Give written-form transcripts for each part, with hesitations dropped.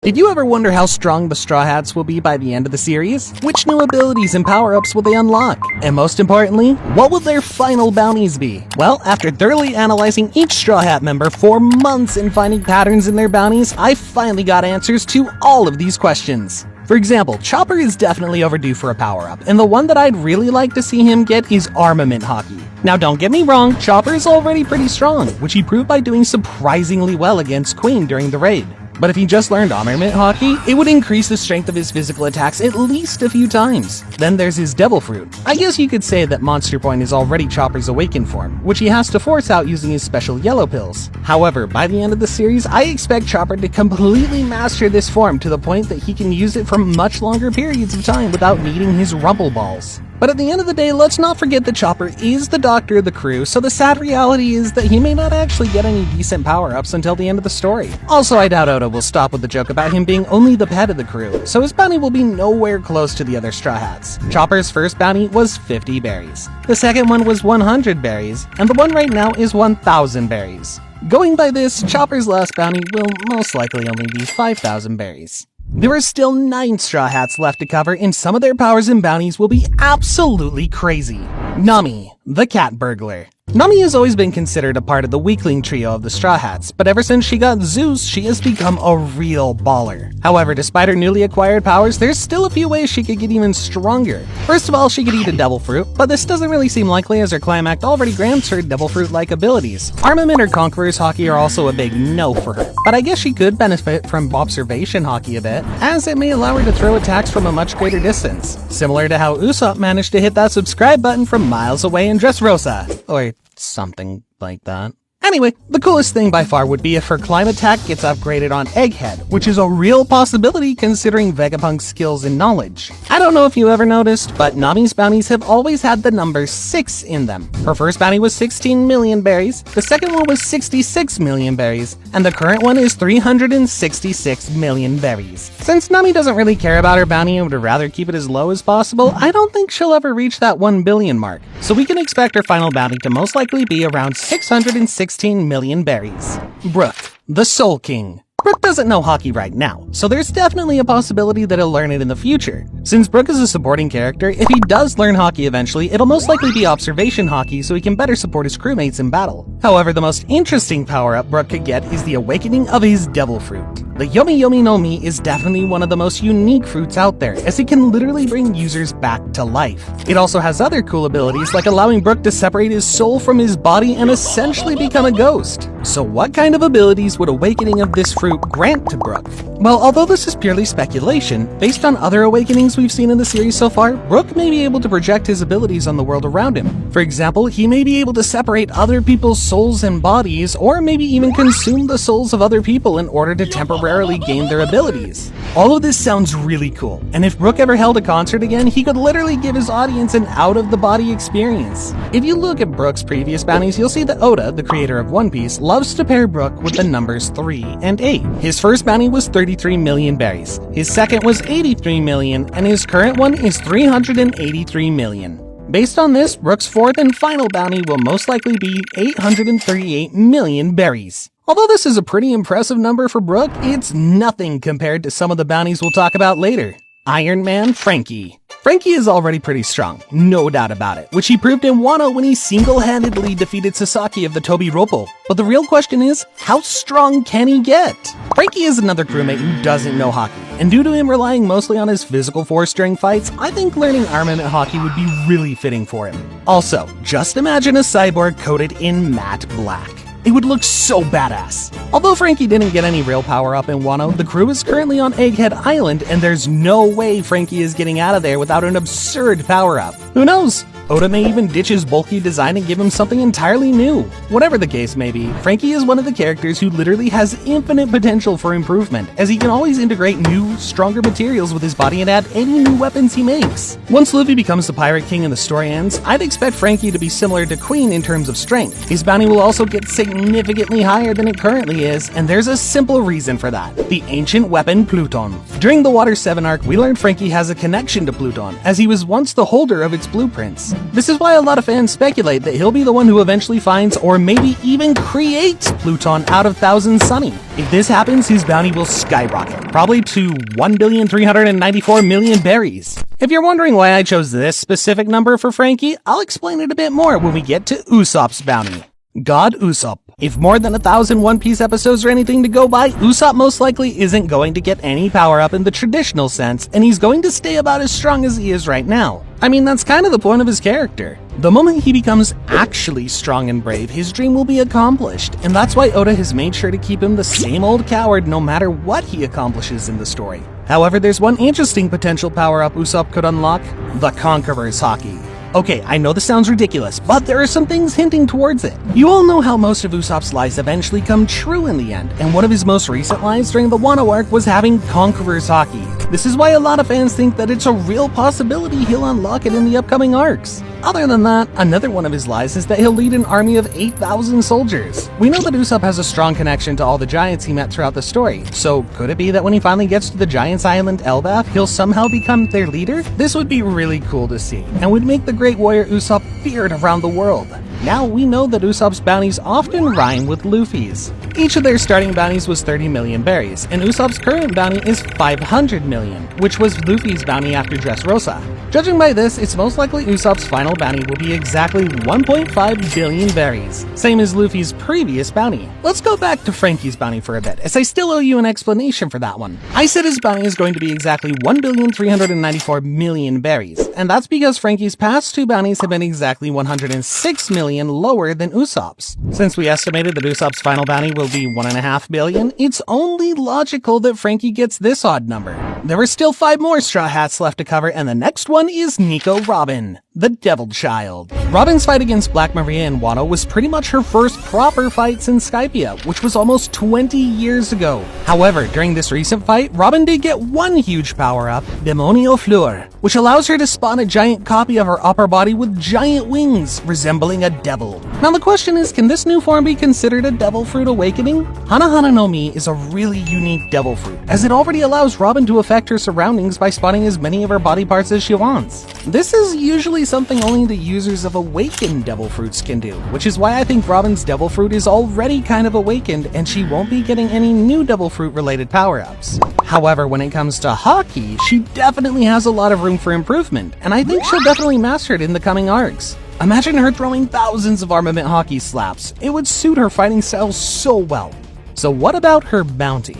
Did you ever wonder how strong the Straw Hats will be by the end of the series? Which new abilities and power-ups will they unlock? And most importantly, what will their final bounties be? Well, after thoroughly analyzing each Straw Hat member for months and finding patterns in their bounties, I finally got answers to all of these questions. For example, Chopper is definitely overdue for a power-up, and the one that I'd really like to see him get is Armament Hockey. Now don't get me wrong, Chopper is already pretty strong, which he proved by doing surprisingly well against Queen during the raid. But if he just learned Armament Hockey, it would increase the strength of his physical attacks at least a few times. Then there's his Devil Fruit. I guess you could say that Monster Point is already Chopper's awakened form, which he has to force out using his special yellow pills. However, by the end of the series, I expect Chopper to completely master this form to the point that he can use it for much longer periods of time without needing his Rumble Balls. But at the end of the day, let's not forget that Chopper is the doctor of the crew, so the sad reality is that he may not actually get any decent power-ups until the end of the story. Also, I doubt Oda will stop with the joke about him being only the pet of the crew, so his bounty will be nowhere close to the other Straw Hats. Chopper's first bounty was 50 berries. The second one was 100 berries, and the one right now is 1,000 berries. Going by this, Chopper's last bounty will most likely only be 5,000 berries. There are still 9 Straw Hats left to cover, and some of their powers and bounties will be absolutely crazy. Nami, the Cat Burglar. Nami has always been considered a part of the weakling trio of the Straw Hats, but ever since she got Zeus, she has become a real baller. However, despite her newly acquired powers, there's still a few ways she could get even stronger. First of all, she could eat a Devil Fruit, but this doesn't really seem likely as her Climax already grants her Devil Fruit-like abilities. Armament or Conqueror's Hockey are also a big no for her, but I guess she could benefit from Observation Hockey a bit, as it may allow her to throw attacks from a much greater distance, similar to how Usopp managed to hit that subscribe button from miles away in Dressrosa, or something like that. Anyway, the coolest thing by far would be if her climb attack gets upgraded on Egghead, which is a real possibility considering Vegapunk's skills and knowledge. I don't know if you ever noticed, but Nami's bounties have always had the number 6 in them. Her first bounty was 16 million berries, the second one was 66 million berries, and the current one is 366 million berries. Since Nami doesn't really care about her bounty and would rather keep it as low as possible, I don't think she'll ever reach that 1 billion mark, so we can expect her final bounty to most likely be around 616 million berries. Brook, the Soul King. Brook doesn't know hockey right now, so there's definitely a possibility that he'll learn it in the future. Since Brook is a supporting character, if he does learn hockey eventually, it'll most likely be Observation Hockey so he can better support his crewmates in battle. However, the most interesting power-up Brook could get is the awakening of his Devil Fruit. The Yomi Yomi no Mi is definitely one of the most unique fruits out there, as it can literally bring users back to life. It also has other cool abilities like allowing Brook to separate his soul from his body and essentially become a ghost. So what kind of abilities would awakening of this fruit grant to Brook? Well, although this is purely speculation, based on other awakenings we've seen in the series so far, Brook may be able to project his abilities on the world around him. For example, he may be able to separate other people's souls and bodies, or maybe even consume the souls of other people in order to temporarily gain their abilities. All of this sounds really cool, and if Brook ever held a concert again, he could literally give his audience an out-of-the-body experience. If you look at Brook's previous bounties, you'll see that Oda, the creator of One Piece, loves to pair Brook with the numbers 3 and 8. His first bounty was 33 million berries, his second was 83 million, and his current one is 383 million. Based on this, Brook's fourth and final bounty will most likely be 838 million berries. Although this is a pretty impressive number for Brook, it's nothing compared to some of the bounties we'll talk about later. Iron Man Franky. Franky is already pretty strong, no doubt about it, which he proved in Wano when he single-handedly defeated Sasaki of the Tobi Roppo. But the real question is, how strong can he get? Franky is another crewmate who doesn't know hockey, and due to him relying mostly on his physical force during fights, I think learning Armament Hockey would be really fitting for him. Also, just imagine a cyborg coated in matte black. It would look so badass. Although Franky didn't get any real power up in Wano, the crew is currently on Egghead Island, and there's no way Franky is getting out of there without an absurd power up. Who knows? Oda may even ditch his bulky design and give him something entirely new. Whatever the case may be, Franky is one of the characters who literally has infinite potential for improvement, as he can always integrate new, stronger materials with his body and add any new weapons he makes. Once Luffy becomes the Pirate King and the story ends, I'd expect Franky to be similar to Queen in terms of strength. His bounty will also get significantly higher than it currently is, and there's a simple reason for that: the ancient weapon Pluton. During the Water 7 arc, we learned Franky has a connection to Pluton, as he was once the holder of its blueprints. This is why a lot of fans speculate that he'll be the one who eventually finds or maybe even creates Pluton out of Thousand Sunny. If this happens, his bounty will skyrocket, probably to 1,394,000,000 berries. If you're wondering why I chose this specific number for Franky, I'll explain it a bit more when we get to Usopp's bounty. God Usopp. If more than 1,000 One Piece episodes are anything to go by, Usopp most likely isn't going to get any power up in the traditional sense, and he's going to stay about as strong as he is right now. I mean, that's kind of the point of his character. The moment he becomes actually strong and brave, his dream will be accomplished, and that's why Oda has made sure to keep him the same old coward no matter what he accomplishes in the story. However, there's one interesting potential power-up Usopp could unlock: the Conqueror's Haki. Okay, I know this sounds ridiculous, but there are some things hinting towards it. You all know how most of Usopp's lies eventually come true in the end, and one of his most recent lies during the Wano arc was having Conqueror's Haki. This is why a lot of fans think that it's a real possibility he'll unlock it in the upcoming arcs. Other than that, another one of his lies is that he'll lead an army of 8,000 soldiers. We know that Usopp has a strong connection to all the giants he met throughout the story, so could it be that when he finally gets to the Giants Island Elbaf, he'll somehow become their leader? This would be really cool to see, and would make the great warrior Usopp feared around the world. Now we know that Usopp's bounties often rhyme with Luffy's. Each of their starting bounties was 30 million berries, and Usopp's current bounty is 500 million, which was Luffy's bounty after Dressrosa. Judging by this, it's most likely Usopp's final bounty will be exactly 1.5 billion berries, same as Luffy's previous bounty. Let's go back to Franky's bounty for a bit, as I still owe you an explanation for that one. I said his bounty is going to be exactly 1,394,000,000 berries, and that's because Franky's past two bounties have been exactly 106 million lower than Usopp's. Since we estimated that Usopp's final bounty will be 1.5 billion, it's only logical that Franky gets this odd number. There are still 5 more Straw Hats left to cover, and the next one is Nico Robin, the Devil Child. Robin's fight against Black Maria in Wano was pretty much her first proper fight since Skypiea, which was almost 20 years ago. However, during this recent fight, Robin did get one huge power-up, Demonio Fleur, which allows her to spawn a giant copy of her upper body with giant wings, resembling a devil. Now the question is, can this new form be considered a Devil Fruit awakening? Hana-Hana no Mi is a really unique Devil Fruit, as it already allows Robin to affect her surroundings by spawning as many of her body parts as she wants. This is usually something only the users of awakened Devil Fruits can do, which is why I think Robin's Devil Fruit is already kind of awakened and she won't be getting any new Devil Fruit related power-ups. However, when it comes to Haki, she definitely has a lot of room for improvement, and I think she'll definitely master it in the coming arcs. Imagine her throwing thousands of armament Haki slaps. It would suit her fighting style so well. So what about her bounty?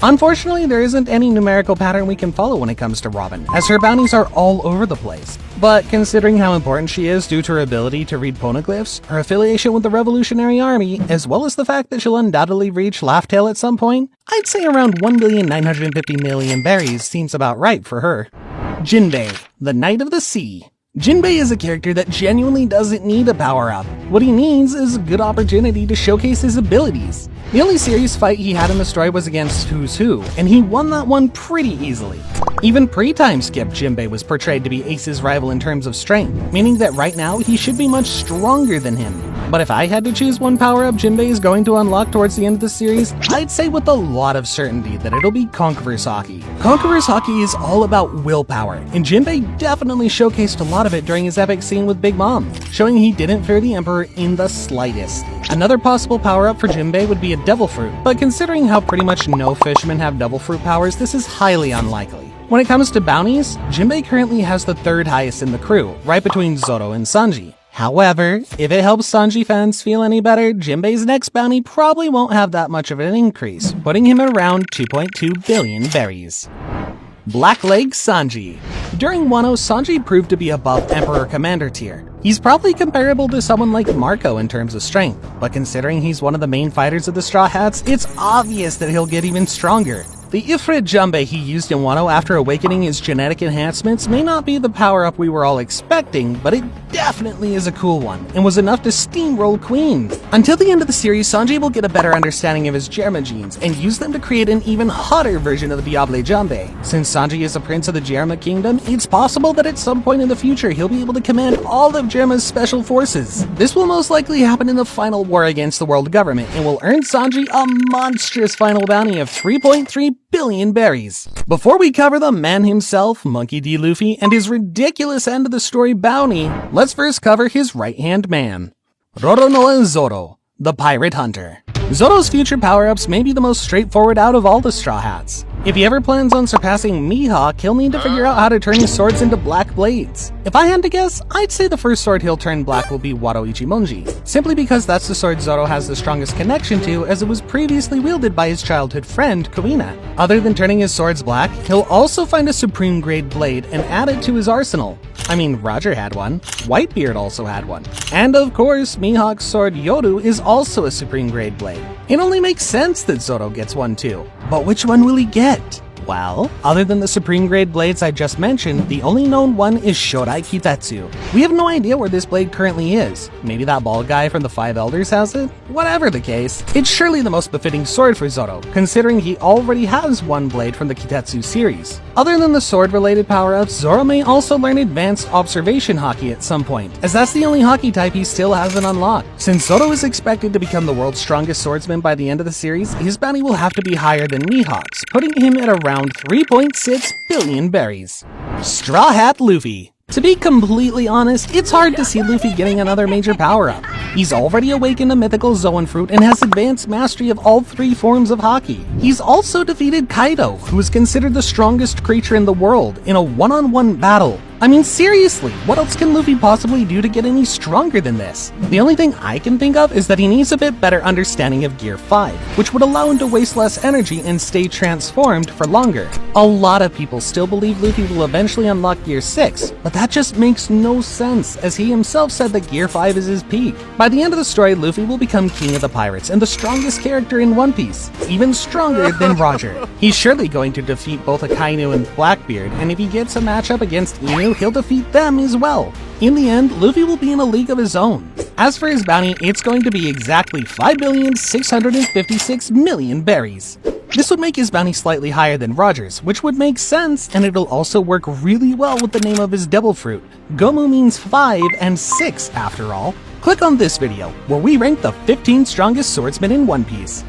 Unfortunately, there isn't any numerical pattern we can follow when it comes to Robin, as her bounties are all over the place. But considering how important she is due to her ability to read poneglyphs, her affiliation with the Revolutionary Army, as well as the fact that she'll undoubtedly reach Laugh Tale at some point, I'd say around 1,950,000,000 berries seems about right for her. Jinbei, the Knight of the Sea. Jinbei is a character that genuinely doesn't need a power-up. What he needs is a good opportunity to showcase his abilities. The only serious fight he had in the story was against Who's Who, and he won that one pretty easily. Even pre-time skip, Jinbei was portrayed to be Ace's rival in terms of strength, meaning that right now he should be much stronger than him. But if I had to choose one power-up Jinbei is going to unlock towards the end of the series, I'd say with a lot of certainty that it'll be Conqueror's Haki. Conqueror's Haki is all about willpower, and Jinbei definitely showcased a lot of it during his epic scene with Big Mom, showing he didn't fear the Emperor in the slightest. Another possible power-up for Jinbei would be a Devil Fruit, but considering how pretty much no fishermen have Devil Fruit powers, this is highly unlikely. When it comes to bounties, Jinbei currently has the 3rd highest in the crew, right between Zoro and Sanji. However, if it helps Sanji fans feel any better, Jinbei's next bounty probably won't have that much of an increase, putting him around 2.2 billion berries. Blackleg Sanji. During Wano, Sanji proved to be above Emperor Commander tier. He's probably comparable to someone like Marco in terms of strength, but considering he's one of the main fighters of the Straw Hats, it's obvious that he'll get even stronger. The Ifrit Jumbe he used in Wano after awakening his genetic enhancements may not be the power-up we were all expecting, but it definitely is a cool one, and was enough to steamroll Queen. Until the end of the series, Sanji will get a better understanding of his Germa genes, and use them to create an even hotter version of the Diable Jumbe. Since Sanji is a prince of the Germa Kingdom, it's possible that at some point in the future he'll be able to command all of Germa's special forces. This will most likely happen in the final war against the world government, and will earn Sanji a monstrous final bounty of 3.3 billion berries. Before we cover the man himself, Monkey D. Luffy, and his ridiculous end of the story bounty, let's first cover his right-hand man, Roronoa Zoro, the Pirate Hunter. Zoro's future power-ups may be the most straightforward out of all the Straw Hats. If he ever plans on surpassing Mihawk, he'll need to figure out how to turn his swords into black blades. If I had to guess, I'd say the first sword he'll turn black will be Wado Ichimonji, simply because that's the sword Zoro has the strongest connection to, as it was previously wielded by his childhood friend, Kuina. Other than turning his swords black, he'll also find a supreme grade blade and add it to his arsenal. I mean, Roger had one, Whitebeard also had one, and of course, Mihawk's sword Yoru is also a supreme grade blade. It only makes sense that Zoro gets one too, but which one will he get? Well, other than the supreme grade blades I just mentioned, the only known one is Shodai Kitetsu. We have no idea where this blade currently is. Maybe that bald guy from the Five Elders has it? Whatever the case, it's surely the most befitting sword for Zoro, considering he already has one blade from the Kitetsu series. Other than the sword-related power-ups, Zoro may also learn advanced observation haki at some point, as that's the only haki type he still hasn't unlocked. Since Zoro is expected to become the world's strongest swordsman by the end of the series, his bounty will have to be higher than Mihawk's, putting him at around 3.6 billion berries. Straw Hat Luffy. To be completely honest, it's hard to see Luffy getting another major power-up. He's already awakened a mythical Zoan fruit and has advanced mastery of all three forms of haki. He's also defeated Kaido, who is considered the strongest creature in the world, in a one-on-one battle. I mean, seriously, what else can Luffy possibly do to get any stronger than this? The only thing I can think of is that he needs a bit better understanding of Gear 5, which would allow him to waste less energy and stay transformed for longer. A lot of people still believe Luffy will eventually unlock Gear 6, but that just makes no sense, as he himself said that Gear 5 is his peak. By the end of the story, Luffy will become king of the pirates and the strongest character in One Piece, even stronger than Roger. He's surely going to defeat both Akainu and Blackbeard, and if he gets a matchup against Inu, he'll defeat them as well. In the end, Luffy will be in a league of his own. As for his bounty, it's going to be exactly 5,656,000,000 berries. This would make his bounty slightly higher than Roger's, which would make sense, and it'll also work really well with the name of his devil fruit. Gomu means 5 and 6 after all. Click on this video, where we rank the 15 strongest swordsmen in One Piece.